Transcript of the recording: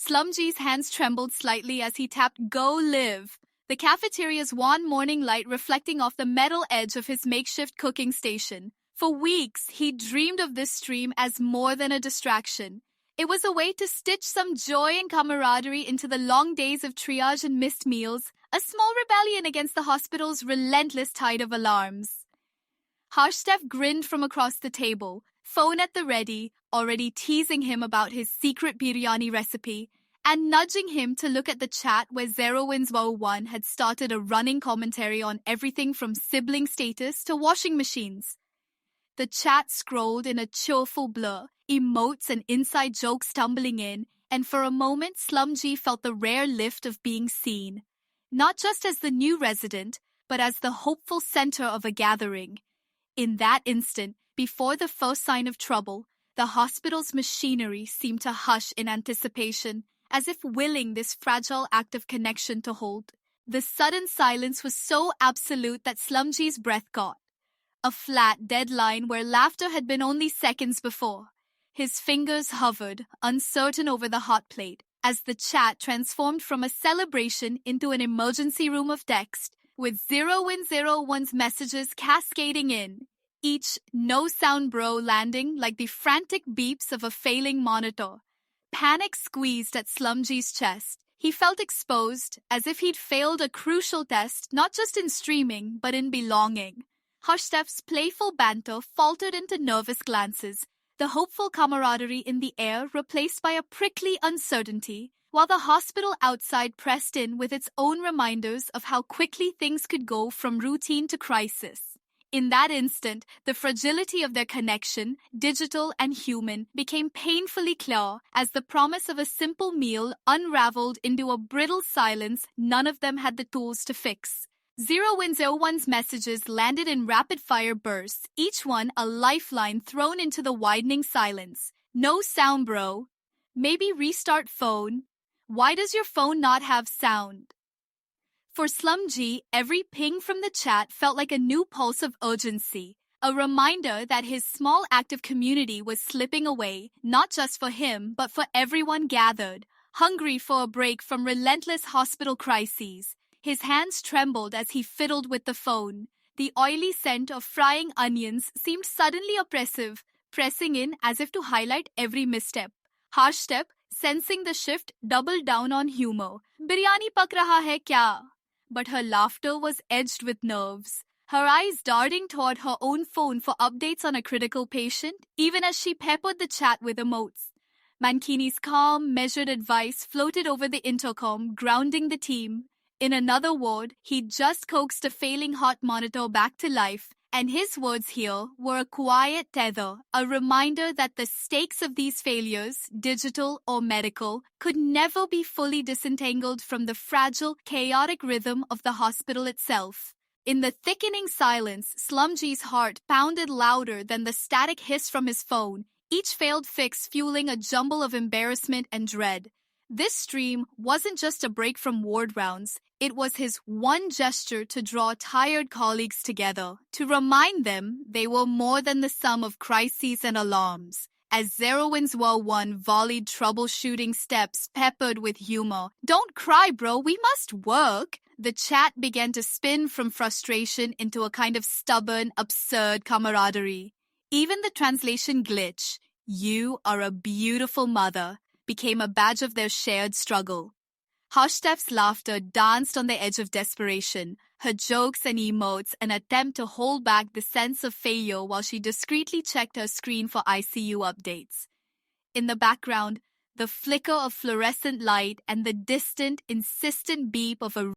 SlumG's hands trembled slightly as he tapped Go Live, the cafeteria's wan morning light reflecting off the metal edge of his makeshift cooking station. For weeks, he dreamed of this stream as more than a distraction. It was a way to stitch some joy and camaraderie into the long days of triage and missed meals, a small rebellion against the hospital's relentless tide of alarms. Harshstephh grinned from across the table, phone at the ready, already teasing him about his secret biryani recipe, and nudging him to look at the chat where ZeroWins01 had started a running commentary on everything from sibling status to washing machines. The chat scrolled in a cheerful blur, emotes and inside jokes tumbling in, and for a moment SlumG felt the rare lift of being seen, not just as the new resident, but as the hopeful center of a gathering. In that instant, before the first sign of trouble, the hospital's machinery seemed to hush in anticipation, as if willing this fragile act of connection to hold. The sudden silence was so absolute that SlumG's breath caught. A flat, dead line where laughter had been only seconds before. His fingers hovered, uncertain over the hot plate, as the chat transformed from a celebration into an emergency room of text, with ZeroWin01's messages cascading in, each no sound bro landing like the frantic beeps of a failing monitor. Panic squeezed at SlumG's chest. He felt exposed, as if he'd failed a crucial test, not just in streaming, but in belonging. Harshsteph's playful banter faltered into nervous glances, the hopeful camaraderie in the air replaced by a prickly uncertainty, while the hospital outside pressed in with its own reminders of how quickly things could go from routine to crisis. In that instant, the fragility of their connection, digital and human, became painfully clear as the promise of a simple meal unraveled into a brittle silence none of them had the tools to fix. ZeroWin01's messages landed in rapid-fire bursts, each one a lifeline thrown into the widening silence. No sound, bro. Maybe restart phone. Why does your phone not have sound? For SlumG, every ping from the chat felt like a new pulse of urgency, a reminder that his small act of community was slipping away, not just for him, but for everyone gathered, hungry for a break from relentless hospital crises. His hands trembled as he fiddled with the phone. The oily scent of frying onions seemed suddenly oppressive, pressing in as if to highlight every misstep. Harshstephh, sensing the shift, doubled down on humor. "Biryani pak raha hai kya?" But her laughter was edged with nerves, her eyes darting toward her own phone for updates on a critical patient, even as she peppered the chat with emotes. Mankini's calm, measured advice floated over the intercom, grounding the team. In another ward, he'd just coaxed a failing hot monitor back to life, and his words here were a quiet tether, a reminder that the stakes of these failures, digital or medical, could never be fully disentangled from the fragile, chaotic rhythm of the hospital itself. In the thickening silence, SlumG's heart pounded louder than the static hiss from his phone, each failed fix fueling a jumble of embarrassment and dread. This stream wasn't just a break from ward rounds, it was his one gesture to draw tired colleagues together, to remind them they were more than the sum of crises and alarms. As ZeroWins01 volleyed troubleshooting steps peppered with humor, "Don't cry, bro, we must work," the chat began to spin from frustration into a kind of stubborn, absurd camaraderie. Even the translation glitch, "You are a beautiful mother," became a badge of their shared struggle. Harshsteph's laughter danced on the edge of desperation, her jokes and emotes an attempt to hold back the sense of failure while she discreetly checked her screen for ICU updates. In the background, the flicker of fluorescent light and the distant, insistent beep of a